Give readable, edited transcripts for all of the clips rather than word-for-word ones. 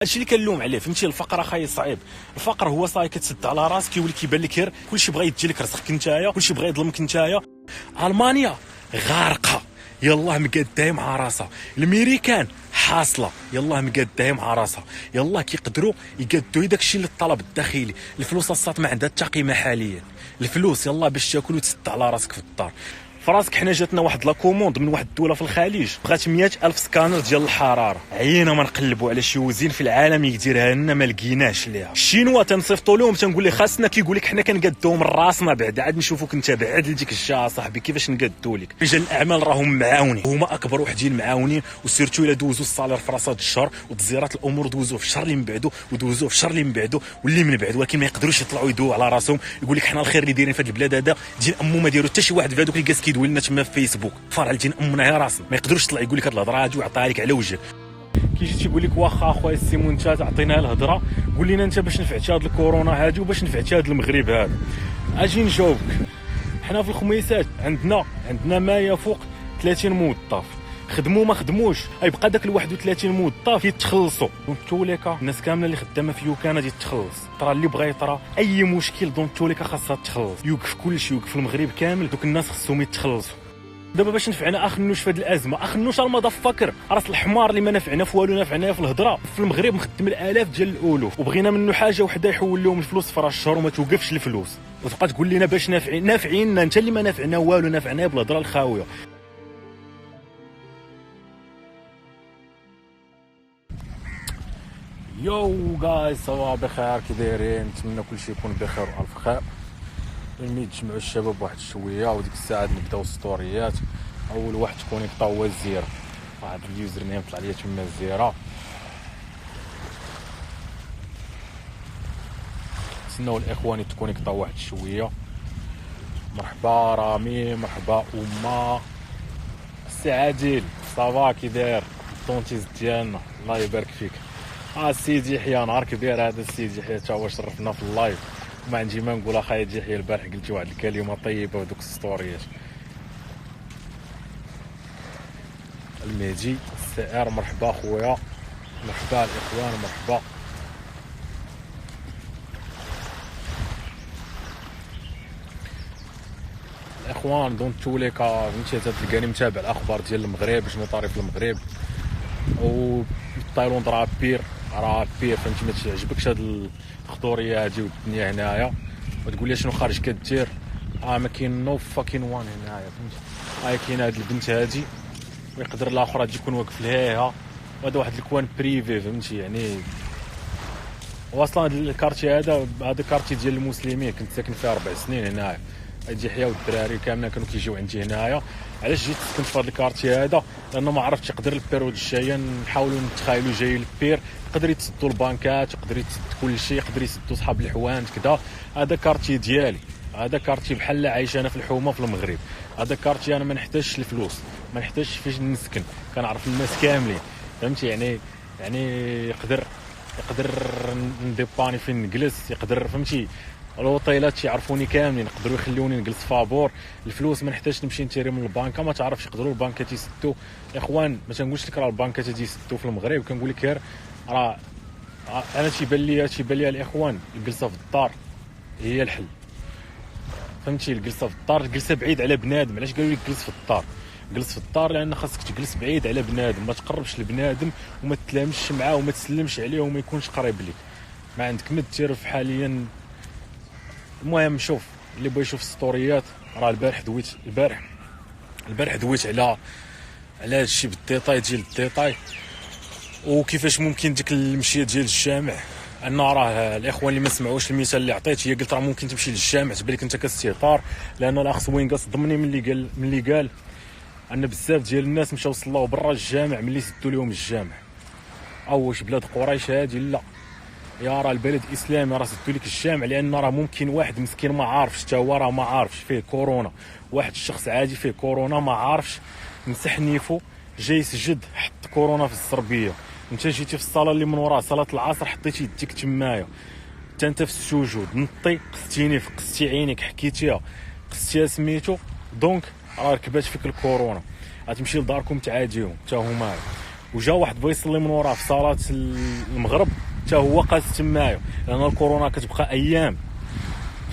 هادشي اللي كنلوم عليه، فهمتي؟ الفقر اخاي صعيب. الفقر هو صاي كتسد على راسك، كيولي كيبان لك غير كلشي بغا يدي لك رزقك نتايا، كلشي بغا يظلمك نتايا. المانيا غارقه، يلاه مقادايه مع راسها. الميريكان حاصله، يلاه مقادايه مع راسها. يلاه كيقدروا يقادوا داكشي اللي الطلب الداخلي. الفلوس الصات ما عندها حتى قيمه حاليا. الفلوس يلاه باش تاكل وتسد على راسك في الدار. فراسك حنا جاتنا واحد لا كوموند من واحد الدوله في الخليج، بغات 100,000 سكانر ديال الحراره. عينا ما نقلبوا على شي وزين في العالم يديرها لنا، ما لقيناش ليها. الشينوا تنصيفطوا لهم تنقول لي خاصنا، كيقول لك حنا كنقادوه من راسنا، بعد عاد نشوفوك انت بعد لديك الجهه صاحبي كيفاش نقادوا لك. رجال الاعمال راهم معاونين، هما اكبر وحدين معاونين، وسيرتو الا دوزوا الصالير في راسات الشهر وتزيرات الامور دوزوه في الشهر اللي من بعدو ودوزوه في الشهر اللي من بعدو واللي من بعد، ولكن ما يقدروش يطلعوا يدووا على راسهم. يقول لك حنا الخير اللي دايرين في هذه البلاد هذا دين امو ما ديروا حتى شي واحد في هذوك الكاس كيدوي لنا تما في فيسبوك. فرع دين امنا هي راسنا، ما يقدروش يطلع يقول لك هاد الهضره هادي ويعطيها لك على وجهك. كيجي تيقول لك واخا اخويا السيمون انت تعطينا الهضره، قول لنا انت باش نفعتي هاد الكورونا هادي وباش نفعتي هاد المغرب هذا. اجي نجاوبك. حنا في الخميسات عندنا ما يفوق 30 موظف، خدموا ما خدموش يبقى داك ال 31 موظف يتخلصوا. دونك توليكا الناس كامله اللي خدامه في يوكان غادي تخلص. طرا اللي بغى يطرا اي مشكل دونك توليكا خاصها تخلص. يوقف كلشي، يوقف المغرب كامل، دوك الناس خصهم يتخلصوا. دابا باش نفعنا اخنوش في هذه الازمه، اخنوش المضفكر راس الحمار اللي ما نفعنا في والو، نفعنا في الهضره. في المغرب مخدم الالاف ديال الالوف، وبغينا منه حاجه وحده يحول لهم الفلوس في راس الشهر وما توقفش الفلوس، وتبقى تقول لنا باش نافعين انت اللي ما نافعنا والو، نافعنا بالهضره الخاويه. يو جايز، صباح بخير، كي دايرين؟ نتمنى كلشي يكون بخير والف خير. ملي تجمعوا الشباب واحد شويه وديك الساعه نبداو ستوريات. اول واحد تكون يقطع هو الزير، واحد اليوزر نيم طلع ليا تما الزيره. نتسناو الاخوان تكون يقطعوا واحد شويه. مرحبا رامي، مرحبا أمة. السي عادل صافا كي داير؟ الطونتيز ديالنا الله يبارك فيك. السيد يحيى نهار كبير هذا. السيد يحيى تا هو شرفنا في اللايف، ما عندي ما نقول. اخايا يحيى البارح قلتي واحد الكلمه طيبه ودوك السطوريات. المهدي السائر مرحبا خويا، مرحبا الاخوان، مرحبا. الاخوان دون توليكا فهمتي تلقاني متابع الاخبار ديال المغرب، شنو طاري في المغرب. و تايلاند راه بير فهمتي. ما تعجبكش هاد الخضوريه هادي والدنيا هنايا وتقول لي شنو خارج كدير. ما كاين نو فاكين وان هنايا فهمتي. كاين هاد البنت هادي ويقدر الاخر غادي يكون واقف ليها، وهذا واحد الكوان بريفي فهمتي. يعني واصلا هاد الكارتي هذا كارتي ديال المسلمين، كنت ساكن فيه 4 سنين هنايا. هادي يحيى والدراري كاملين كانوا كيجيو عندي هنايا. علاش جيت سكنت في هذا الكارتي هذا؟ لانه ما عرفتش يقدر البيرود الجايه نحاولوا نتخايلوا جاي البير، يقدر يتسدوا البنكات، يقدر يتسد كل شيء، يقدر يسدوا صحاب الحوانت كذا. هذا كارتي ديالي، هذا كارتي بحال عايش انا في الحومه في المغرب. هذا كارتي انا ما نحتاجش الفلوس، ما نحتاجش فاش نسكن، كنعرف الناس كاملين فهمتي. يعني يقدر نديباني فين نجلس، يقدر فهمتي. الوطيلات يعرفوني كاملين، يقدروا يخلوني نجلس فابور. الفلوس ما نحتاجش نمشي نتيري من البنكه، ما تعرفش يقدروا البنكات يسدوا. يا اخوان ما تنقولش لك راه البنكات غادي يسدوا في المغرب، كنقول لك غير راه انا تيبان لي الاخوان الجلسه في الدار هي الحل فهمتي. الجلسه في الدار، الجلسه بعيد على بنادم. علاش قالوا لك جلس في الدار؟ جلس في الدار لان خاصك تجلس بعيد على بنادم، ما تقربش لبنادم وما تتلامش معاه وما تسلمش عليه وما يكونش قريب لك. ما عندك ما دير حاليا. المهم شوف، اللي بغى يشوف ستوريات راه البارح دويت على هادشي بالديتاي ديال الديتاي، وكيفاش ممكن ديك المشيه ديال الجامع. ان راه الاخوان اللي ما سمعوش المثال اللي عطيت، هي قلت راه ممكن تمشي للجامع تبان لك انت كاستهتار. لان الاخ سوينغا ضمني ملي قال ان بزاف ديال الناس مشاو صلاو برا الجامع ملي سدوا لهم الجامع. واش بلاد قريش هادي؟ لا يا راه البلد اسلامي، راه سدوا لك الجامع لان راه ممكن واحد مسكين ما عارفش، حتى هو راه ما عارفش فيه كورونا. واحد الشخص عادي فيه كورونا ما عارفش، مسح نيفو جاي يسجد حط كورونا في الزربيه. انت جيتي في الصلاه اللي من وراه صلاه العصر حطيتي يديك تمايا، حتى انت في السجود نطي قستي نيف، قستي عينيك، حكيتيها، قستيها سميتو، دونك راه ركبات فيك الكورونا. غتمشي لداركم تعاديهم حتى هما. وجا واحد بغى يصلي من وراه في صلاه المغرب حتى هو قاس تمايا، لان الكورونا كتبقى ايام،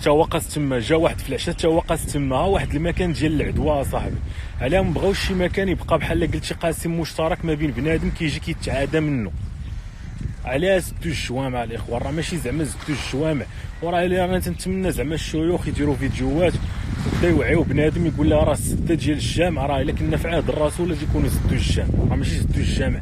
حتى هو قاس تما. جا واحد في العشاء حتى هو قاس تما. واحد المكان ديال العدوى صاحبي، علاه ما بغاوش شي مكان يبقى بحال قلتي قاسم مشترك ما بين بنادم كيجي كيتعادى منه. علاه زدتو الجوامع الاخوان، راه ماشي زعما زدتو الجوامع، وراه انا تنتمنى زعما الشيوخ يديروا فيديوهات وبدا يوعيو بنادم يقول لها راه السته ديال الجامع راه الا كنا في عهد الرسول غادي يكونوا زدتو الجامع، راه ماشي زدتو الجامع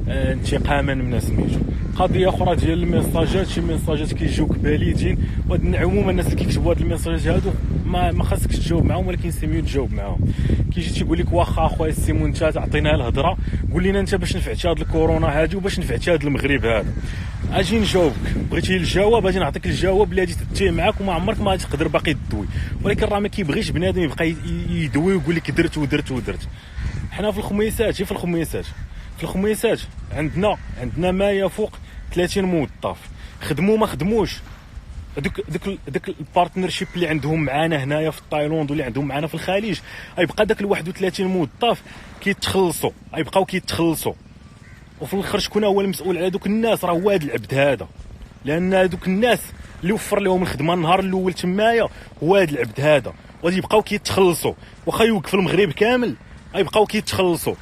انتقاما من سميتو. قضيه اخرى ديال الميساجات، شي ميساجات كيجيوك باليدين، عموما الناس اللي كيكتبوا هاد الميساجات هادو ما خاصكش تجاوب معاهم، ولكن سيميو تجاوب معاهم. كيجي تيقول لك واخا اخويا السيمون انت تعطينا الهضره، قول لنا انت باش نفعتي هاد الكورونا هادي وباش نفعتي هاد المغرب هذا، اجي نجاوبك. بغيتي الجواب اجي نعطيك الجواب اللي غادي تتيه معاك وما عمرك ما غادي تقدر باقي تدوي. ولكن راه ما كيبغيش بنادم يبقى يدوي ويقول لك درت ودرت ودرت. حنا في الخميسات، في الخميسات عندنا ما يفوق 30 موظف، خدموا ما خدموش. داك البارتنرشيب اللي عندهم معانا هنايا في تايلاند واللي عندهم معانا في الخليج، غيبقى داك ال 31 موظف كيتخلصوا، غيبقاو كيتخلصوا. وفي الاخر شكون هو المسؤول على دوك الناس؟ راه هو هذا العبد هذا، لان دوك الناس اللي وفر لهم الخدمه النهار الاول تمايا هو هذا العبد هذا، وغادي يبقاو كيتخلصوا. واخا يوقف المغرب كامل غيبقاو كيتخلصوا،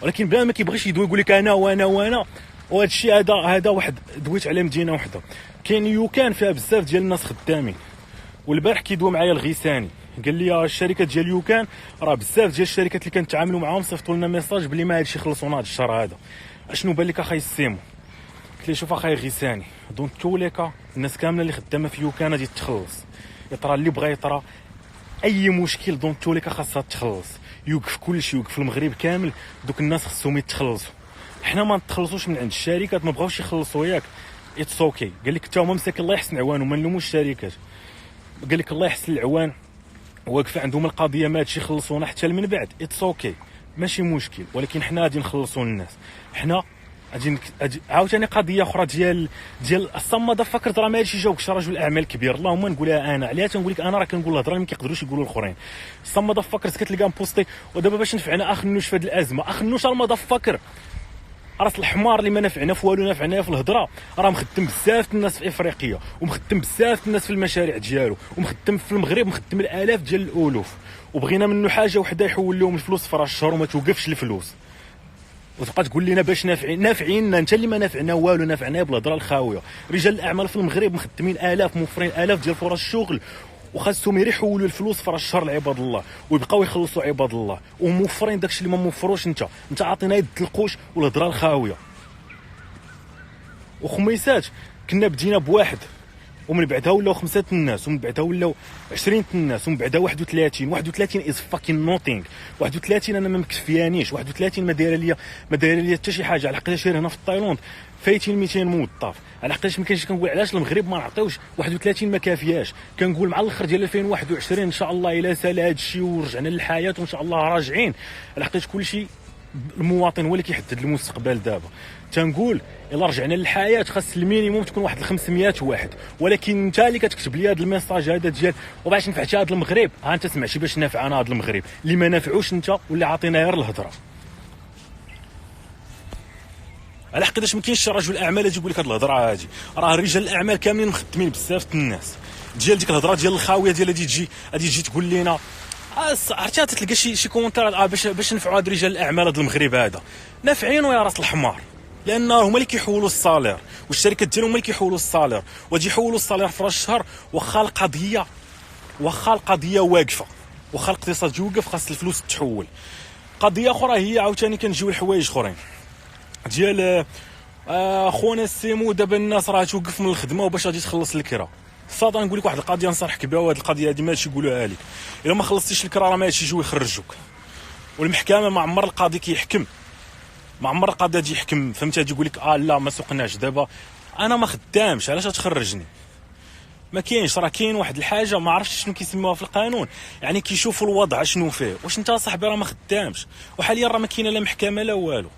ولكن بلا ما كيبغيش يدوي يقول لك انا وانا. وهذا الشيء هذا واحد دويت على مدينه وحده كاين يوكان فيها بزاف ديال الناس خدامين. والبارح كيدوي معايا الغيساني قال لي الشركه ديال يوكان راه بزاف ديال الشركات اللي كنتعاملوا معاهم صيفطوا لنا ميساج بلي ما هادشي خلصونا هذا الشهر هذا. اشنو بان لك اخاي السيمو؟ قلت لي شوف اخاي غيساني، دونك توليكا الناس كامله اللي خدامه في يوكان غادي تخلص، يطرى اللي بغى يطرى، اي مشكل دونك توليكا خاصها تخلص، يوقف كلشي، يوقف المغرب كامل. دوك الناس خصهم يتخلصوا، حنا ما نتخلصوش من عند الشركات، ما بغاوش يخلصوا ياك اتس اوكي. قال لك حتى هما مساكن الله يحسن عوانهم، ما نلوموش الشركات. قال لك الله يحسن العوان واقفه عندهم القضيه ما هادشي يخلصونا حتى من بعد اتس اوكي ماشي مشكل. ولكن حنا غادي نخلصوا الناس، حنا غادي عاوتاني قضيه اخرى ديال الصمد. فكرت راه ما هادشي جاوك شي رجل اعمال كبير، اللهم نقولها انا. علاش تنقول لك انا؟ راه كنقول الهضره اللي ما كيقدروش يقولوا الاخرين. الصمد فكرت كتلقى بوستي ودابا باش نفعنا اخنوش في هذه الازمه. اخنوش المضفكر راس الحمار اللي ما نفعنا في والو، نفعنا في الهضره. راه مخدم بزاف الناس في افريقيا، ومخدم بزاف الناس في المشاريع ديالو، ومخدم في المغرب مخدم الالاف ديال الالوف. وبغينا منه حاجه وحده يحول لهم الفلوس في راس الشهر وما توقفش الفلوس، وتبقى تقول لنا باش نافعين انت اللي ما نافعنا والو، نافعنا بالهضره الخاويه. رجال الاعمال في المغرب مخدمين الاف، موفرين الاف ديال فرص الشغل، وخاصهم يحولوا الفلوس في راس الشهر لعباد الله ويبقاو يخلصوا عباد الله، وموفرين داكشي اللي ما موفروش. انت عاطينا يد القوش والهضره الخاويه. وخميسات كنا بدينا بواحد، ومن بعدها ولاو 5 الناس، ومن بعدها ولاو 20 الناس، ومن بعدها 31 از فاكين نوتينغ. 31 انا ما مكفيانيش، 31 ما دايره ليا حتى شي حاجه. على حقاش هنا في تايلاند فايتين 200 موظف. على حقاش ما كاينش كنقول علاش المغرب ما نعطيوش 31 ما كافياش. كنقول مع الاخر ديال 2021 ان شاء الله الا سال هذا الشيء ورجعنا للحياه وان شاء الله راجعين. على حقاش كلشي المواطن هو اللي كيحدد المستقبل. دابا تنقول الا رجعنا للحياه خاص المينيموم تكون واحد 500 واحد. ولكن انت اللي كتكتب لي هذا الميساج هذا ديال وباش نفعتي هذا المغرب، ها انت سمعتي باش نافع انا هذا المغرب اللي ما نافعوش انت واللي عاطينا غير الهضره. على حقاش ما كاينش شي رجل اعمال يجي يقول لك هذه الهضره هذه. راه رجال الاعمال كاملين مخدمين بزاف الناس ديال ديك الهضره ديال الخاويه ديال غادي تجي تقول لنا عرفتي تلقى شي كومونتير باش نفعوا هاد رجال الاعمال هذا المغرب هذا. نافعين يا راس الحمار، لان هما اللي كيحولوا الصالير، والشركات ديالهم هما اللي كيحولوا الصالير، وغادي يحولوا الصالير في راس الشهر. واخا القضيه واقفه، واخا الاقتصاد يوقف، خاص الفلوس تحول. قضيه اخرى هي عاوتاني كنجيو لحوايج اخرين ديال خونا السيمو. دابا الناس راه توقف من الخدمه وباش غادي تخلص الكرا. صاد نقول لك واحد القضيه نصرحك بها، وهاد القضيه هذه ماشي يقولوها لك الا ما خلصتيش الكرا راه ماشي يجيو يخرجوك. والمحكمه ما عمر القاضي كيحكم، ما عمر القاضي يجي يحكم. فهمتي؟ يجي يقول لك لا ما سوقناش دابا انا ما خدامش علاش تخرجني. ما كاينش، راه كاين واحد الحاجه ما عرفتش شنو كيسموها في القانون، يعني كيشوفوا الوضع شنو فيه. واش انت صاحبي راه ما خدامش، وحاليا راه ما كاينه لا محكمه لا والو،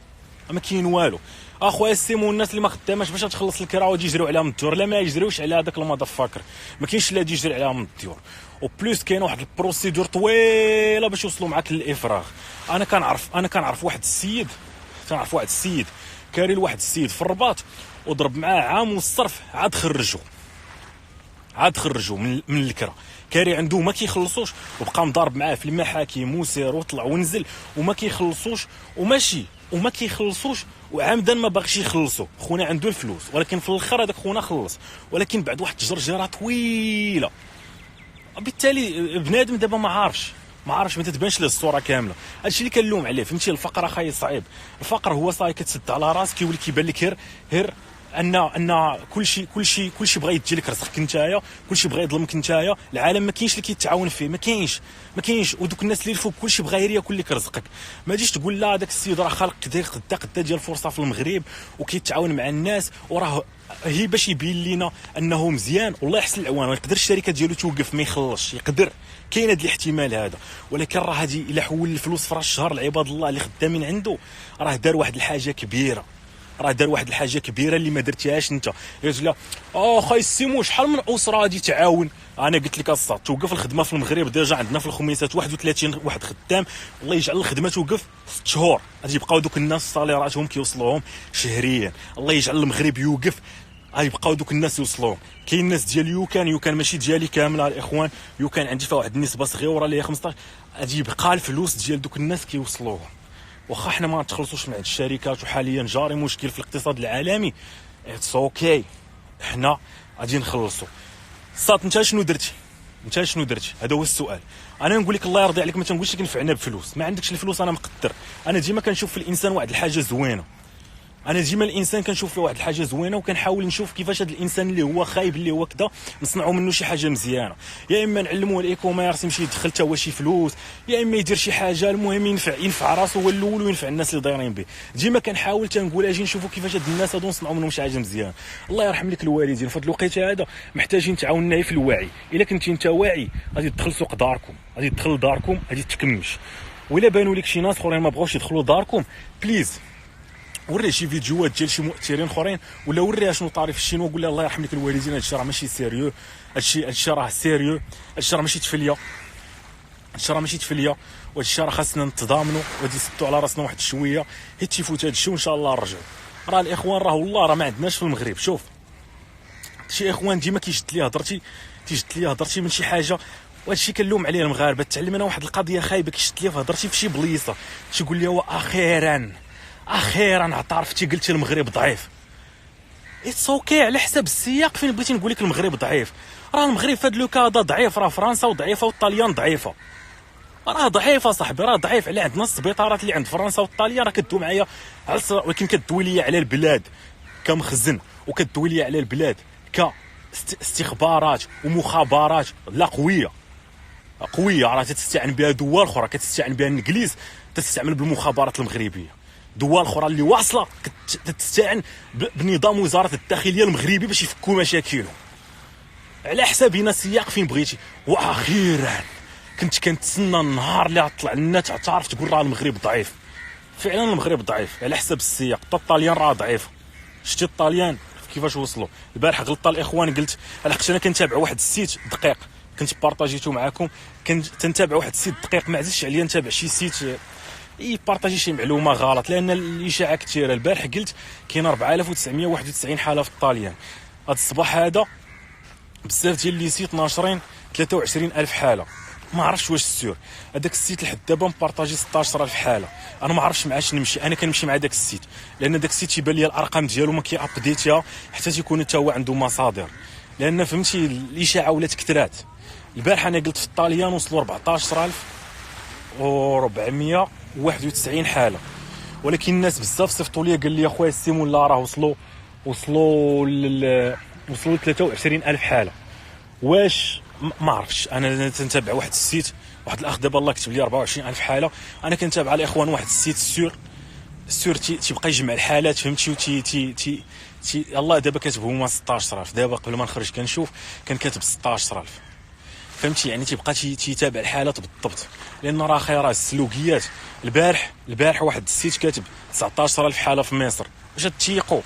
ما كاين والو. اخويا السيمو الناس اللي ما خداماش باش تخلص الكرا ويجي يجريو عليها من الديور، لا ما يجريوش على هذاك المضفكر، ما كاينش لا يجري عليها من الديور. وبلوس كاين واحد البروسيدور طويله باش يوصلوا معاك للافراغ. انا كنعرف واحد السيد تنعرف واحد السيد كاري لواحد السيد في الرباط وضرب معاه عام والصرف عاد خرجوا من الكرة. كاري عنده ما كيخلصوش وبقى مضارب معاه في المحاكم وسير وطلع ونزل وما كيخلصوش وما كيخلصوش وعمدا ما باغيش يخلصوا. خونا عنده الفلوس ولكن في الاخر هذاك خونا خلص ولكن بعد واحد الجرجره طويله. بالتالي بنادم دابا ما عارفش ما تتبانش ليه الصوره كامله. هادشي اللي كنلوم عليه فهمتي. الفقر اخاي صعيب. الفقر هو صاي كتسد على راسك كيولي كيبان لك غير ان كلشي بغا يدي لك رزقك نتايا. كلشي بغا يظلمك نتايا. العالم ما كاينش اللي كيتعاون فيه ما كاينش ودوك الناس اللي الفوق كلشي بغا غير ياكل لك رزقك. ما تجيش تقول لا داك السيد راه خالق قدا ديال الفرصه في المغرب وكيتعاون مع الناس وراه هي باش يبين لينا انه مزيان. والله يحسن العوان يقدر الشركه ديالو توقف ما يخلصش يقدر كاين هذا الاحتمال هذا. ولكن راه هذه الا حول الفلوس في راس الشهر العباد الله اللي خدامين عنده راه دار واحد الحاجه كبيره. اللي ما درتيهاش انت. قلت لا خاي السيمو شحال من اسره غادي تعاون. انا قلت لك الصاد توقف الخدمه في المغرب ديجا عندنا في الخميسات 31 واحد خدام. الله يجعل الخدمه توقف 6 شهور غادي يبقاو دوك الناس صاليراتهم كيوصلوهم شهريا. الله يجعل المغرب يوقف غيبقاو دوك الناس يوصلوهم. كاين الناس ديال يوكان ماشي ديالي كامله الاخوان. يوكان عندي فيها واحد النسبه صغيره اللي هي 15. غادي يبقى الفلوس ديال دوك الناس كيوصلوهم. واخا حنا ما نتخلصوش مع الشركات وحاليا جاري مشكل في الاقتصاد العالمي اتس اوكي حنا غادي نخلصوا. صات انت شنو درتي هذا هو السؤال. انا نقول لك الله يرضي عليك ما تنقولش لك نفعنا بفلوس. ما عندكش الفلوس انا مقدر. انا ديما كنشوف في الانسان واحد الحاجه زوينه. الانسان كنشوف فيه واحد الحاجه زوينه وكنحاول نشوف كيفاش هذا الانسان اللي هو خايب اللي هو كذا نصنعوا منه شي حاجه مزيانه. يا اما نعلموه الايكوميرس يمشي يدخل حتى هو شي فلوس يا اما يدير شي حاجه المهم ينفع راسو هو الاول وينفع الناس اللي دايرين به. ديما كنحاول تنقول اجي نشوفوا كيفاش هاد الناس هادو نصنعوا منهم شي حاجه مزيانه. الله يرحم لك الوالدين في هاد الوقيته هذا محتاجين تعاوننا في الوعي. الا كنتي انت واعي غادي تدخل سوق داركم غادي تدخل لداركم غادي تكمش. وإلا بانوا لك شي ناس اخرين ما بغاوش يدخلوا داركم بليز وريه شي فيديوهات ديال شي مؤثرين اخرين ولا وريها شنو طاري في الشين وقول لها الله يرحم لك الوالدين هادشي راه ماشي سيريو. هادشي راه سيريو. هادشي راه ماشي تفليه وهادشي راه خاصنا نتضامنوا وغادي نسدوا على راسنا واحد شويه حيت تيفوت هادشي وان شاء الله نرجعوا. راه الاخوان راه والله راه ما عندناش في المغرب. شوف شي اخوان ديما كيجد لي هضرتي من شي حاجه وهادشي كنلوم عليه المغاربه. تعلمنا واحد القضيه خايبه كيشد لي هضرتي في شي بليصه تيقول لي هو اخيرا اعترفتي قلتي المغرب ضعيف. اتس اوكي على حسب السياق فين بغيتي نقول لك المغرب ضعيف. راه المغرب فهاد لو كادا ضعيف. راه فرنسا وضعيفه والطاليان ضعيفه. راه ضعيفه صاحبي راه ضعيف. على عندنا السبيطارات اللي عند فرنسا والطاليان راه كدوي معايا ولكن كدوي ليا على البلاد كمخزن وكدوي ليا على البلاد كاستخبارات ومخابرات لا قويه راه تستعن بها دول اخرى كتستعن بها الانجليز تستعمل بالمخابرات المغربيه. دول اخرى اللي واصله كتستعن بنظام وزاره الداخليه المغربي باش يفكوا مشاكلهم على حسابنا السياق فين بغيتي. واخيرا كنت كنتسنى النهار اللي غطلع لنا تعرف تقول راه المغرب ضعيف. فعلا المغرب ضعيف على حسب السياق. حتى الطاليان راه ضعيف. شتي الطاليان كيفاش وصلوا. البارح غلطت الاخوان قلت لحقت انا كنتابع واحد السيت دقيق كنت بارطاجيته معكم. كنت تنتابع واحد السيت دقيق ما عزيزش عليا نتابع شي سيت بارطاجي شي معلومه غلط لان الاشاعه كثيره. البارح قلت كاين 4991 حاله في الطاليان. هذا الصباح هذا بزاف ديال لي سيت ناشرين 23000 حاله. ما عرفتش واش السور هذاك السيت لحد دابا مبارطاجي 16000 حاله. انا ما عرفتش معاش نمشي. انا كنمشي مع داك السيت لان داك السيت تيبان لي الارقام ديالو ما كيابديتها حتى تيكون حتى هو عنده مصادر لان فهمتي الاشاعه ولات كثرات. البارح انا قلت في الطاليان وصلوا 14491 حاله ولكن الناس بزاف صيفطوا لي قال لي اخويا السيمو لا راه وصلوا 23000 حاله. واش ما عرفتش. انا تنتابع واحد السيت واحد الاخ دابا الله كتب لي 24000 حاله. انا كنتابع الاخوان واحد السيت السور تيبقى يجمع الحالات فهمتي تي الله دابا كاتبهم هما 16000. دابا قبل ما نخرج كنشوف كان كاتب 16000 فهمتي يعني تيبقى تيتابع الحالات بالضبط لان راه راه السلوكيات. البارح واحد السيت كاتب 19000 حاله في مصر. واش تيقوا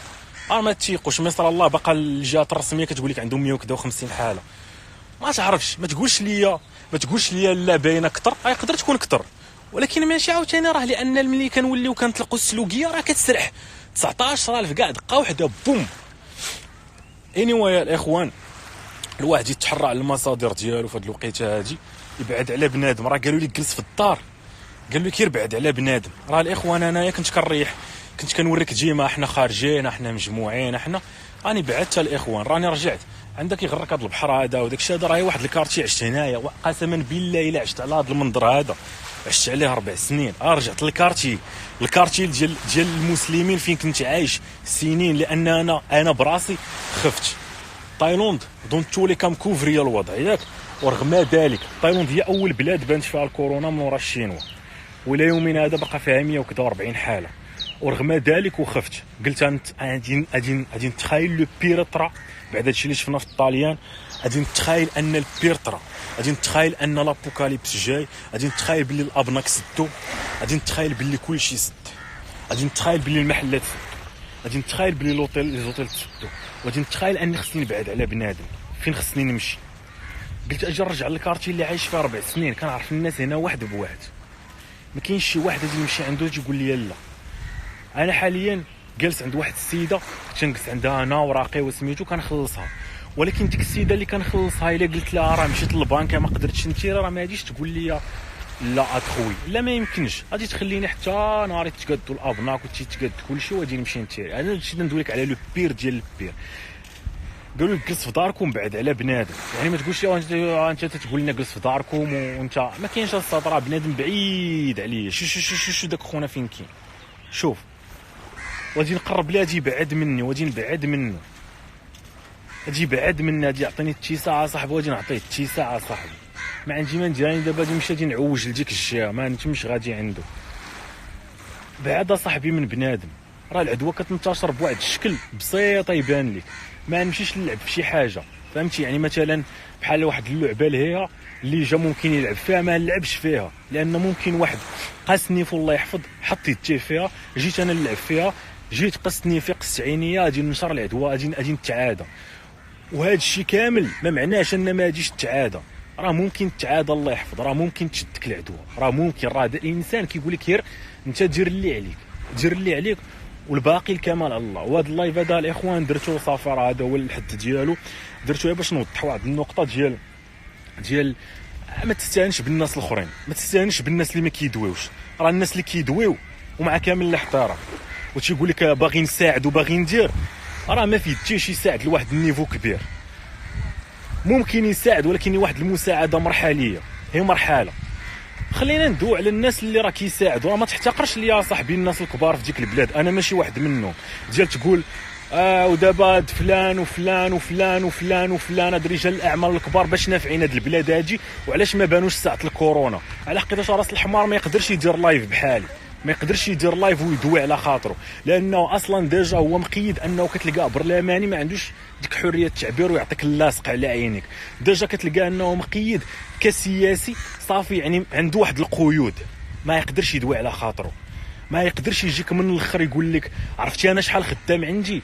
ما تيقوش. مصر الله باقا الجهات الرسميه كتقول لك عندهم 150 حاله. ما تعرفش ما تقولش ليا لا باينه كثر. يقدر تكون كثر ولكن ماشي عاوتاني راه لان ملي كنوليو كنطلقوا السلوكيه راه كتسرح 19000 كاع دقه وحده بوم. يا الاخوان، الواحد يتحرى على المصادر ديالو في هاد الوقيته هادي، يبعد على بنادم. راه قالوا لي جلس في الدار، قالوا لي يبعد على بنادم. راه الاخوان انايا كنت كنريح، كنت كنوريك ديما حنا خارجين، حنا مجموعين، حنا راني بعدت الاخوان، راني رجعت. عندك يغرك هذا البحر هذا وداك الشيء هذا، راه واحد الكارتي عشت هنايا قسما بالله الا عشت على هذا المنظر هذا، عشت عليه 4 سنين. رجعت للكارتي، الكارتي ديال المسلمين فين كنت عايش سنين، لان انا براسي خفت. تايلاند دونت تولي كامكوفري الوضع ياك. ورغم ذلك تايلاند هي اول بلاد بانت فيها الكورونا من ورا الشينوا، ولا يومنا هذا بقى فيها 140 حاله. ورغم ذلك وخفت، قلت غادي نتخيل لو بيرترا بعد هادشي اللي شفنا في الطاليان، غادي نتخيل ان البيرترا، غادي نتخيل ان لابوكاليبس جاي، غادي نتخيل باللي الابناك سدوا، غادي نتخيل باللي كلشي سد، غادي نتخيل باللي المحلات سدوا، غادي نتخيل باللي لوطيل تسدوا، وغادي نتخيل اني خصني نبعد على بنادم. فين خصني نمشي؟ قلت اجي نرجع للكارتي اللي عايش فيها 4 سنين، كنعرف الناس هنا واحد بواحد، ما كاينش شي واحد غادي نمشي عنده يقول لي لا. انا حاليا جالس عند واحد السيده كنجلس عندها انا وراقي وسميتو كنخلصها، ولكن ديك السيده اللي كنخلصها الا قلت لها راه مشيت للبنك ما قدرتش نتيرا، راه ما غاديش تقول لي لا اخوي لا ما يمكنش، غادي تخليني حتى نهار يتقادوا الابناك وتيتقاد كلشي وغادي نمشي نتيري. انا هادشي اللي ندوي لك على لو بير ديال البير. قالوا لك جلس في داركم بعد على بنادم، يعني ما تقولش انت تقول لنا جلس في داركم وانت ما كاينش الصدر، بنادم بعيد عليه. شو داك خونا فين كاين؟ شوف وغادي نقرب ليه، غادي يبعد مني، وغادي نبعد منه، غادي يبعد مني، غادي يعطيني اتساع صاحبي، وغادي نعطيه اتساع صاحبي. ما عندي ما ندير، راني دابا غادي نمشي غادي نعوج لديك الجهه، ما نتمش غادي عنده. بعد صاحبي من بنادم، راه العدوى كتنتشر بواحد الشكل بسيط يبان لك. ما نمشيش نلعب في شي حاجه، فهمتي؟ يعني مثلا بحال واحد اللعبه اللي اللي جا ممكن يلعب فيها، ما نلعبش فيها، لان ممكن واحد قاسني والله يحفظ حط يديه فيها، جيت انا نلعب فيها، جيت قصني في قص عينيا، غادي ننشر العدوى، غادي نتعادى. وهذا الشيء كامل ما معناش ان ما غاديش تتعادى، راه ممكن تتعادى الله يحفظ، راه ممكن تشدك العدوى، راه ممكن، راه الانسان كيقول لك غير انت دير اللي عليك، دير اللي عليك والباقي الكمال على الله. وهذا اللايف هذا الاخوان درتو صافي، راه هذا هو الحد ديالو، درتو باش نوضح واحد النقطه ديال ما تستهانش بالناس الاخرين، ما تستهانش بالناس اللي ما كيدويوش. راه الناس اللي كيدويو ومع كامل الاحترام وتيقول لك باغي نساعد وباغي ندير، راه ما فيه حتى شي يساعد لواحد النيفو كبير. ممكن يساعد ولكن واحد المساعده مرحليه، هي مرحله. خلينا ندوي على الناس اللي راه كيساعدوا، راه ما تحتقرش ليا يا صاحبي الناس الكبار في ديك البلاد، انا ماشي واحد منهم. ديال تقول ودابا فلان وفلان وفلان وفلان وفلان، هاد رجال الاعمال الكبار باش نافعين هاد البلاد هادي، وعلاش ما بانوش ساعه الكورونا؟ على حقيقه راس الحمار ما يقدرش يدير لايف بحالي، ما يقدرش يدير لايف ويدوي على خاطره، لانه اصلا ديجا هو مقيد، انه كتلقاه برلماني ما عندوش ديك حريه التعبير ويعطيك اللاصق على عينيك. ديجا كتلقاه انه مقيد كسياسي صافي، يعني عنده واحد القيود، ما يقدرش يدوي على خاطره، ما يقدرش يجيك من الاخر يقول لك عرفتي انا شحال خدام عندي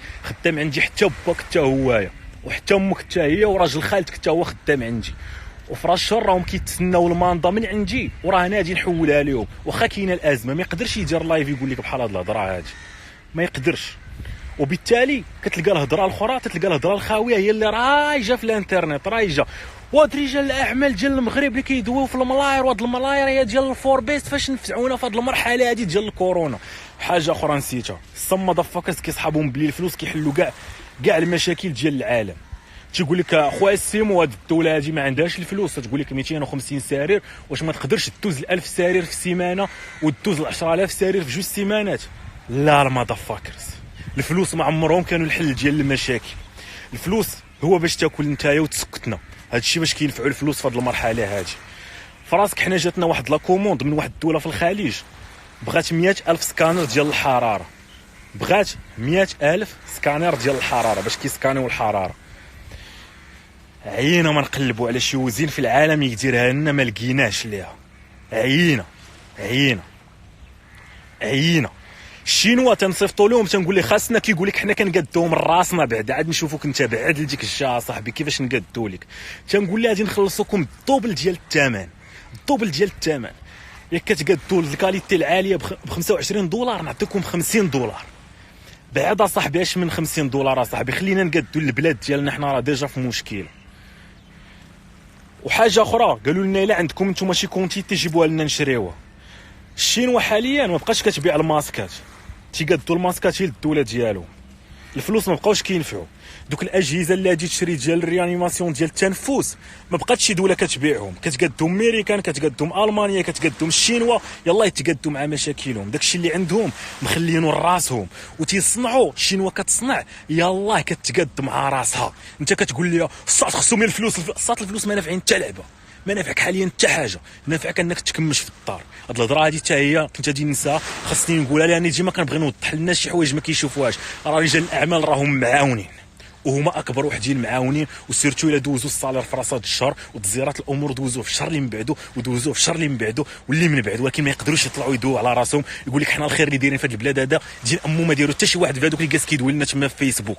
حتى باك حتى هوايا وحتى امك حتى هي وراجل خالتك حتى هو خدام عندي، وفي راس الشهر راهم كيتسناو المانضه من عندي، وراه انا غادي نحولها لهم واخا كاينه الازمه. ما يقدرش يدير لايف يقول لك بحال هاد الهضره هادي، ما يقدرش. وبالتالي كتلقى الهضره الاخرى، تتلقى الهضره الخاويه هي اللي رايجه في الانترنت، رايجه. وهاد رجال الاعمال ديال المغرب اللي كيدويو في الملاير، وهاد الملاير هي ديال الفور بيست فاش نفعونا في هاد المرحله هادي ديال الكورونا. حاجه اخرى نسيتها، الصما دفاكس كيصحابهم بلي الفلوس كيحلوا كاع المشاكل ديال العالم. تيقول لك خويا السيمو هاد الدوله هادي ما عندهاش الفلوس، تقول لك 250 سرير، واش ما تقدرش تدوز 1000 سرير في السيمانه وتدوز 10000 سرير في 2 سيمانات؟ لا المدفاكرز، الفلوس ما عمرهم كانوا الحل ديال المشاكل. الفلوس هو باش تاكل نتايا وتسكتنا، هادشي باش كينفعوا الفلوس في هاد المرحله هادي. فراسك حنا جاتنا واحد لاكوموند من واحد الدوله في الخليج، بغات 100,000 سكانر ديال الحراره، بغات 100,000 سكانر ديال الحراره باش كيسكانيو الحراره. عينا ما نقلبوا على شي وزين في العالم يديرها لنا، ما لقيناش ليها. عينا الشينوا تنصيفطوا لهم، تنقول لي خاصنا، كيقول لك حنا كنقادوهم من راسنا، بعد عاد نشوفوك انت بعد لديك الجهه صاحبي كيفاش نقادو لك. تنقول لي غادي نخلصوكم الدوبل ديال الثمن. ياك كتقادوا الكاليتي العاليه ب 25 دولار نعطيكم 50 دولار. بعد اصاحبي اش من 50 دولار اصاحبي، خلينا نقادوا البلاد ديالنا حنا راه ديجا في مشكل. وحاجه اخرى قالوا لنا الا عندكم نتوما شي كونتيتي جيبوها لنا نشريوها. الشينوا حاليا ما بقاش كتبيع الماسكات، تيقادوا الماسكات هي للدوله ديالو، الفلوس ما بقاوش كينفعوا. دوك الاجهزه اللي غادي تشري ديال الريانيماسيون ديال التنفس ما بقاتش شي دوله كتبيعهم، كتقادهم امريكان، كتقادهم المانيا، كتقادهم الشينوا، يلاه يتقادوا مع مشاكلهم. داكشي اللي عندهم مخلينو راسهم وتيصنعوا. الشينوا كتصنع يلاه كتقاد مع راسها. انت كتقول لي الصاد خصهم الفلوس، الصاد الفلوس ما نافعين حتى لعبه، ما نافعك حاليا حتى حاجه، نافعك انك تكمش في الدار. هاد الهضره هادي حتى هي كنت غادي ننساها، خاصني نقولها لان ديما كنبغي نوضح للناس شي حوايج ما كيشوفوهاش. راه رجال الاعمال راهم معاونين، وهما اكبر وحدين معاونين، وسيرتو الا دوزوا الصالير في راسات الشهر وتزيرات الامور دوزوه في الشهر اللي من بعدو ودوزوه في الشهر اللي من بعدو واللي من بعد، ولكن ما يقدروش يطلعوا يدووا على راسهم يقول لك حنا الخير اللي دايرين في هذه البلاد هذا دين امو ما دايروا حتى شي واحد في هذوك اللي جالس كيدوي لنا تما في فيسبوك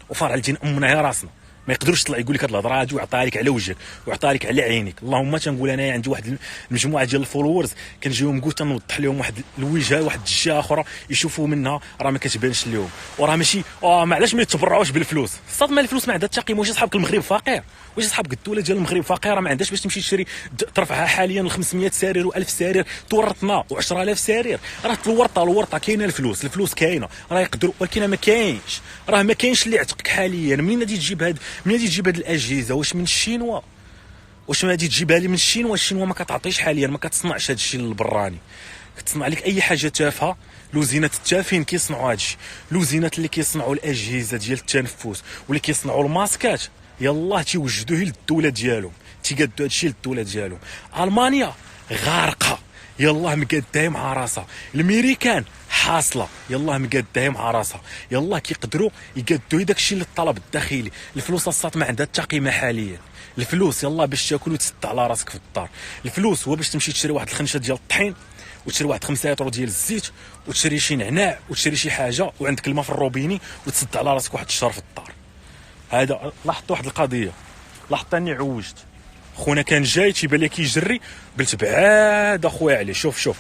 وفرع دين امنا هي راسنا. ما يقدروش يطلع يقول لك هاد الهضره هادي ويعطيها لك على وجهك ويعطيها لك على عينيك. اللهم تنقول انايا عندي واحد المجموعه ديال الفولورز كنجيهم قلت نوضح لهم واحد الوجهه، واحد الجهه اخرى يشوفوا منها راه ما كتبانش لهم. وراه ماشي معلاش ما يتبرعوش بالفلوس، صاد ما الفلوس ما عندها حتى قيمه. واش اصحابك المغرب فقير؟ واش اصحابك الدوله ديال المغرب فقيره ما عندهاش باش تمشي تشري ترفعها حاليا ل 500 سرير و1000 سرير؟ تورطنا و10000 سرير، راه الورطه كاينه، الفلوس كاينه، راه يقدروا، ولكن ما كاينش، راه ما كاينش اللي يعتقك حاليا. منين غادي تجيب هاد الاجهزه؟ واش من الشينوا؟ واش ما غادي تجيبها لي من الشينوا؟ الشينوا ما كتعطيش حاليا، ما كتصنعش هاد الشيء البراني، كتصنع لك اي حاجه تافهه. لوزينات التافهين كيصنعوا هادشي، لوزينات اللي كيصنعوا الاجهزه ديال التنفس واللي كيصنعوا الماسكات يلاه تيوجدوه للدوله ديالهم، تيقادوا هادشي للدوله ديالهم. المانيا غارقه يلاه مقاداه مع راسها، الامريكان حاصله يلاه مقاداه مع راسها، يلاه كيقدروا يقادوا داكشي للطلب الداخلي. الفلوس الصات ما عندها حتى قيمه حاليا. الفلوس يلاه باش تاكل وتسد على راسك في الدار. الفلوس هو باش تمشي تشري واحد الخنشه ديال الطحين وتشري واحد 5 يورو ديال الزيت وتشري شي نعناع وتشري شي حاجه وعندك الماء في الروبيني وتسد على راسك واحد الشهر في الدار. هذا لاحظت واحد القضيه، لاحظت اني عوجت. خونا كان جاي تيبان لي كيجري، قلت بعاد اخويا عليه. شوف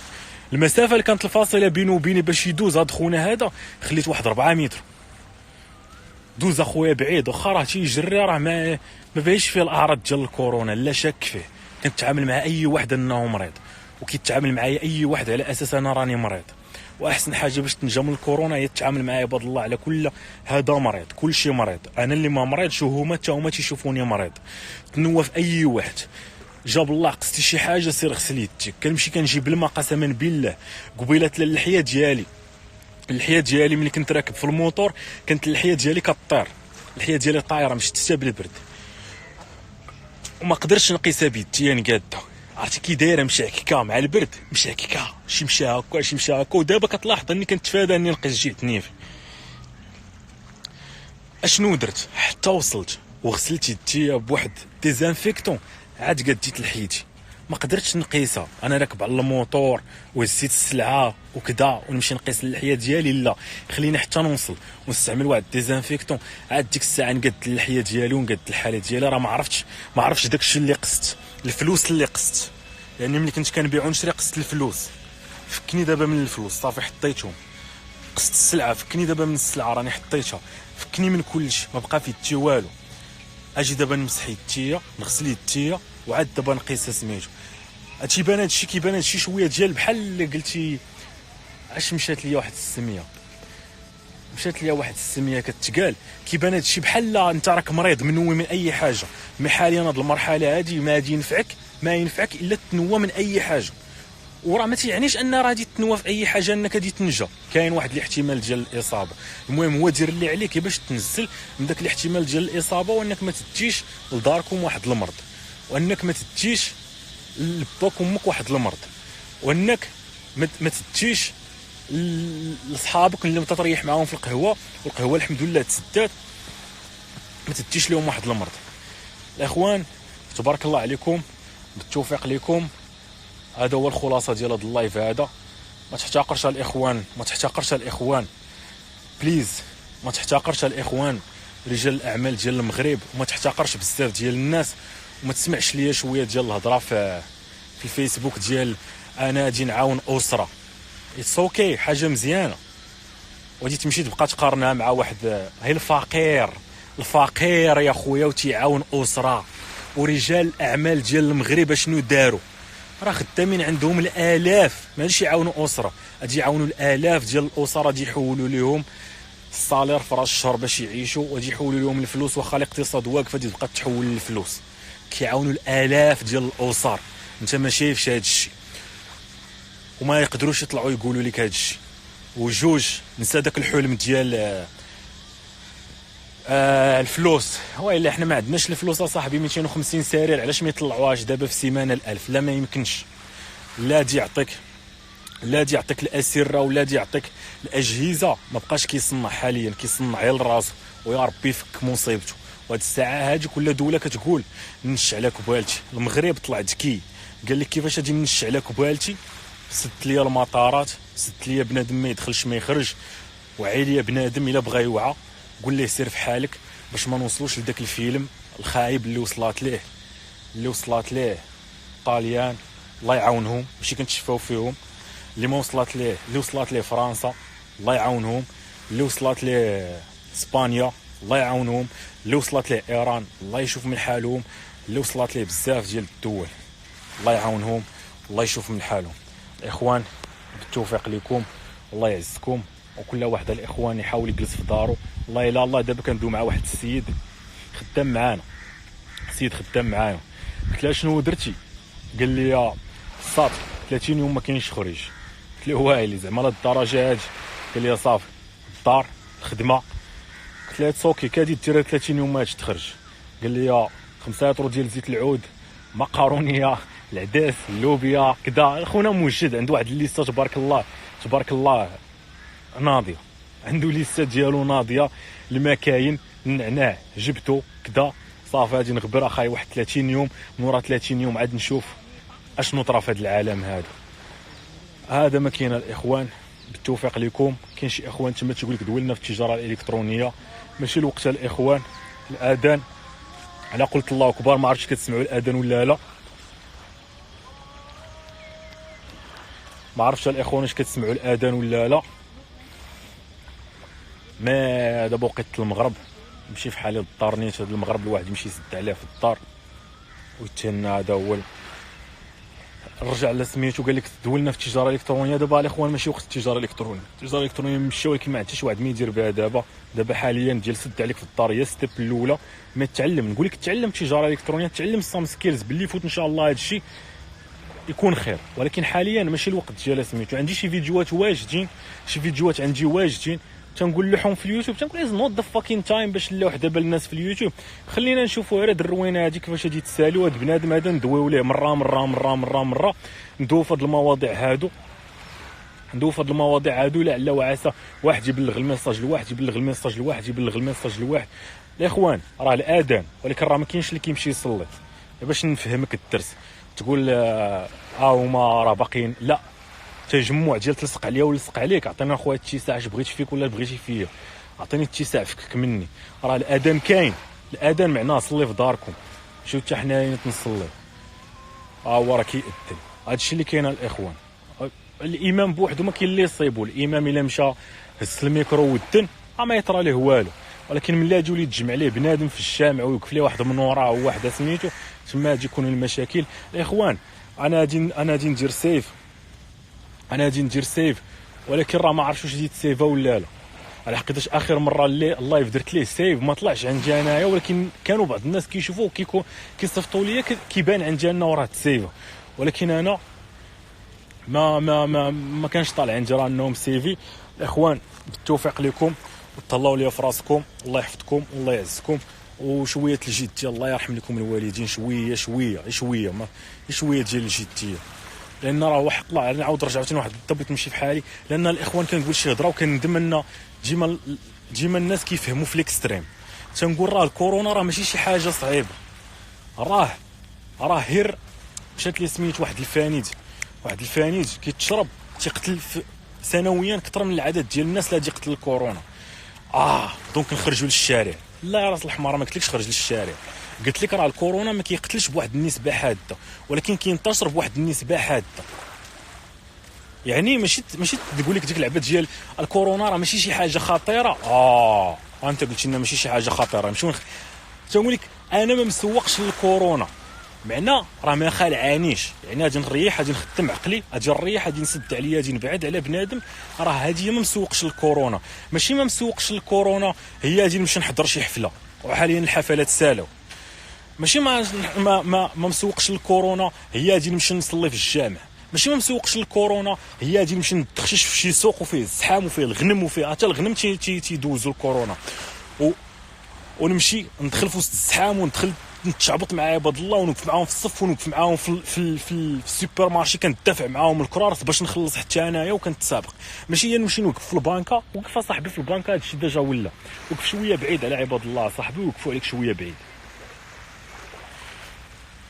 المسافه اللي كانت الفاصله بينه وبيني باش يدوز هاد خونا هذا، خليت واحد 4 متر. دوز اخويا بعيد، واخا راه تيجري راه ما بايش فيه الاعراض ديال الكورونا، لا شك فيه. كنتعامل مع اي واحد انه مريض، وكيتعامل معايا اي واحد على اساس انا راني مريض. واحسن حاجه باش تنجا من الكورونا هي تتعامل معايا عباد الله على كل هذا مريض، كل شيء مريض. انا اللي ما مريضش وهما حتى هما تيشوفوني مريض. تنوف اي واحد جاب الله قصتي شي حاجه سير غسل يديك. كنمشي كنجيب الماء قسما بالله. قبيله اللحيه ديالي ملي كنت راكب في الموطور كانت اللحيه ديالي كطير، اللحيه ديالي طايره مشتته بالبرد وما قدرتش نقيسها بيدي نقاده. عرفتي كي دايره مشعككه مع البرد، مشعككه شي مشى هكا. ودابا كتلاحظ اني كنتفادى اني نقيس جهه نيف. اشنو درت؟ حتى وصلت وغسلت يدي بواحد ديزانفيكتون، عاد قديت لحيتي. ما قدرتش نقيسها، انا راكب على الموطور وهزيت السلعه وكذا ونمشي نقيس اللحيه ديالي، لا خليني حتى نوصل ونستعمل واحد ديزانفيكتون. عاد ديك الساعه نقد اللحيه ديالي ونقد الحاله ديالي. راه ما عرفتش داكشي اللي قست، الفلوس اللي قست، لاني ملي كنت كنبيع ونشري قست الفلوس. فكني دابا من الفلوس صافي حطيتهم. قست السلعه، فكني دابا من السلعه راني حطيتها. فكني من كلشي، ما بقى في يدي والو. اجي دابا نمسح يديا، نغسل يديا، وعاد دابا نقيس سميتو. تيبان هادشي كيبان هادشي شويه ديال بحال اللي قلتي اش مشات ليا واحد السميه كتقال. كيبان هادشي بحال انت راك مريض منوي من اي حاجه. مي حاليا هاد المرحله هادي ما غادي ما ينفعك الا تنوى من اي حاجه. وراه ما تيعنيش ان راه غادي تنوى في اي حاجه انك غادي تنجا، كاين واحد الاحتمال ديال الاصابه. المهم هو دير اللي عليك باش تنزل من داك الاحتمال ديال الاصابه، وانك ما تديش لداركم واحد المرض، وانك ما تديش لباك امك واحد المرض، وانك ما تديش لصحابك اللي متطريح معاهم في القهوه والقهوه الحمد لله تسدات، ما تديش لهم واحد المرض. الاخوان تبارك الله عليكم، بالتوفيق لكم. هذا هو الخلاصه ديال هذا اللايف هذا. ما تحتقرش الاخوان، بليز ما تحتقرش الاخوان رجال الاعمال ديال المغرب، وما تحتقرش بزاف ديال الناس، وما تسمعش ليا شويه ديال الهضره في الفيسبوك ديال انا اجي نعاون اسره اتس اوكي، حاجه مزيانه. ودي تمشي تبقى تقارنها مع واحد هي الفقير يا خويا وتيعاون اسره. ورجال الاعمال ديال المغرب شنو داروا؟ راه خدامين عندهم الالاف، ماشي يعاونوا اسره، غادي يعاونوا الالاف ديال الاسر، غادي يحولوا لهم الصالير في راس الشهر باش يعيشوا، وغادي يحولوا لهم الفلوس. واخا الاقتصاد واقف غادي تبقى تحول الفلوس. كيعاونوا الالاف ديال الاسر. انت ما شايفش هذا الشيء وما يقدروش يطلعوا يقولوا لك هذا الشيء. وجوج نسى داك الحلم ديال الفلوس. والا احنا ما عندناش الفلوس اصاحبي. 250 سرير علاش ما يطلعوهاش دابا في سيمانه ال1000؟ لا ما يمكنش. لا دي يعطيك الاسره ولا دي يعطيك الاجهزه. ما بقاش كيصنع حاليا، كيصنع غير راسو ويا ربي يفك مصيبته. وهاد الساعه هذه كل دوله كتقول نش على كبالتي. المغرب طلع ذكي قال لك كيفاش غادي نش على كبالتي؟ سد ليا المطارات، سد ليا بنادم ما يدخلش ما يخرج، وعي ليا بنادم الا بغى يوعى قول ليه سير في حالك، باش ما نوصلوش لذاك الفيلم الخايب اللي وصلات ليه طاليان الله يعاونهم، ماشي كنتشفاو فيهم. اللي ما وصلت ليه فرنسا الله يعاونهم. اللي وصلت ليه اسبانيا الله يعاونهم. اللي وصلت ليه ايران الله يشوف من حالهم. اللي وصلت ليه بزاف ديال الدول الله يعاونهم الله يشوف من حالهم. الاخوان بالتوفيق لكم، الله يعزكم. وكل واحد الاخوان يحاول يجلس في دارو. والله الا الله دابا كندوي مع واحد السيد خدام معانا، قلت له شنو درتي؟ قال لي يا صافي 30 يوم ما كاينش خريج. قلت له وايلي زعما لهالدرجه هادي؟ قال لي صافي الدار الخدمه. قلت له تصوكي كادي دير 30 يوم ما هادش تخرج. قال لي يا 5 يطرو ديال زيت العود، مقارونيه، العدس، اللوبيا كذا. خونا موجد عنده واحد الليسته تبارك الله ناضيه، عنده ليسته ديالو ناضيه. المكاين النعناع جبتو كذا صافي غادي نغبر اخاي واحد 30 يوم. من ورا 30 يوم عاد نشوف اشنو طرا في هذا العالم هذا ما كاين. الاخوان بالتوفيق لكم. كاين شي اخوان تما تقول لك دولنا في التجاره الالكترونيه، ماشي الوقت الاخوان. الاذان على قلت الله اكبر، ما عرفتش كتسمعوا الاذان ولا لا، ما عرفتش الاخوان واش كتسمعوا الاذان ولا لا. ما دابا وقت المغرب نمشي في حالي الدارنيت. هذا المغرب الواحد يمشي يسد عليه في الدار ويتهنى. هذا هو رجع لسميتو قال لك دولنا في التجاره الالكترونيه. دابا الاخوان ماشي وقت التجاره الالكترونيه. التجاره الالكترونيه مشى، ولكن ما حتى شي واحد ما يدير بها دابا حاليا. ديال سد عليك في الدار هي ستيب الاولى. ما تعلم، نقول لك تعلم التجاره الالكترونيه، تعلم السام سكيلز باللي يفوت ان شاء الله هذا الشيء يكون خير. ولكن حاليا ماشي الوقت ديال سميتو. عندي شي فيديوهات واجدين، تنقول لهم في اليوتيوب، تنقول از نوت ذا فاكين تايم باش نلوح دابا الناس في اليوتيوب. خلينا نشوفوا غير هاد الروينه هادي كيفاش غادي تسالي. وهاد بنادم هذا ندويو ليه مره ندويو في هاد المواضيع هادو لعل وعسى واحد يبلغ الميساج لواحد. الاخوان راه الاذان، ولكن راه ما كاينش اللي كيمشي يصلي. باش نفهمك الدرس تقول هما راه باقيين، لا تجمع ديال تلصق عليا ولصق عليك. عطينا اخويا اتساع، اش بغيتي فيك ولا بغيتي فيا، عطيني اتساع فكك مني. راه الاذان كاين، الاذان معناه صلي في داركم. شوف حتى حنايا تنصلي هو راه كيأذن. هادشي اللي كاين الاخوان. الامام بوحدو ما كاين اللي يصيبو. الامام الا مشى هز الميكرو ودن ما يطرى ليه والو. ولكن ملي يجيو يتجمع ليه بنادم في الجامع ويوقف ليه واحد من وراه وواحد سميتو، تما غادي يكونوا المشاكل. الاخوان انا غادي ندير سيف، ولكن راه ما عرفتش واش جيت سيفا ولا لا. على حقيقه اخر مره اللي اللايف درت ليه سيف ما طلعش عندي انايا، ولكن كانوا بعض الناس كيشوفوا كيصيفطوا لي كيبان عندي انه راه تسيفا. ولكن انا ما كانش طالع عندي راه انهم سيفي. الاخوان بالتوفيق لكم، وتهلاو ليا في راسكم، الله يحفظكم والله يعزكم. وشويه الجديه، الله يرحم لكم الوالدين. شويه ديال الجديه، لان راه واحد طلع نعاود رجع عاوتاني واحد الطبيب تمشي في حالي. لان الاخوان كنقول شي هضره وكندم ان ديما الناس كيفهموا في الاكستريم. تنقول راه الكورونا راه ماشي شي حاجه صعيبه، راه غير مشات لي سميت واحد الفانيد كيتشرب تيقتل سنويا اكثر من العدد ديال الناس اللي يقتل الكورونا. دونك نخرجوا للشارع. لا يا راس الحمار ما قلتلكش خرج للشارع، قلت لك راه الكورونا ما كيقتلش بواحد النسبه حاده، ولكن كينتشر بواحد النسبه حاده. يعني ماشي تقول لك ديك اللعبه ديال الكورونا راه ماشي شي حاجه خطيره. انت قلت لنا ماشي شي حاجه خطيره. نمشيو تنقول لك انا ما مسوقش للكورونا، معنا راه ما خالعانيش، يعني غادي نريح، غادي نخدم عقلي، غادي نريح، غادي نسد عليا، غادي نبعد على بنادم. راه هذه ما مسوقش للكورونا. ماشي ما مسوقش للكورونا هي غادي نمشي نحضر شي حفله، وحاليا الحفلات سالاو. ماشي ما مسوقش للكورونا هي غادي نمشي نصلي في الجامع. ماشي ما مسوقش للكورونا هي غادي نمشي ندخشش في شي سوق وفيه الزحام وفيه الغنم وفيه حتى الغنم تيدوزوا الكورونا، ونمشي ندخل في وسط الزحام وندخل نتشعبط مع عباد الله ونوقف معاهم في الصف ونوقف معاهم في السوبر مارشي كندافع معاهم الكرارس باش نخلص حتى انايا وكنتسابق. ماشي هي نمشي نوقف في البانكا. وقف صاحبي في البانكا، هادشي ديجا ولا وقف شويه بعيد على عباد الله صاحبي، وقفوا عليك شويه بعيد.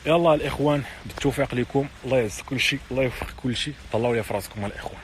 يلا الاخوان بالتوفيق لكم، الله يعز كل شيء، الله يوفق كل شيء، طلعوا لي في راسكم الاخوان.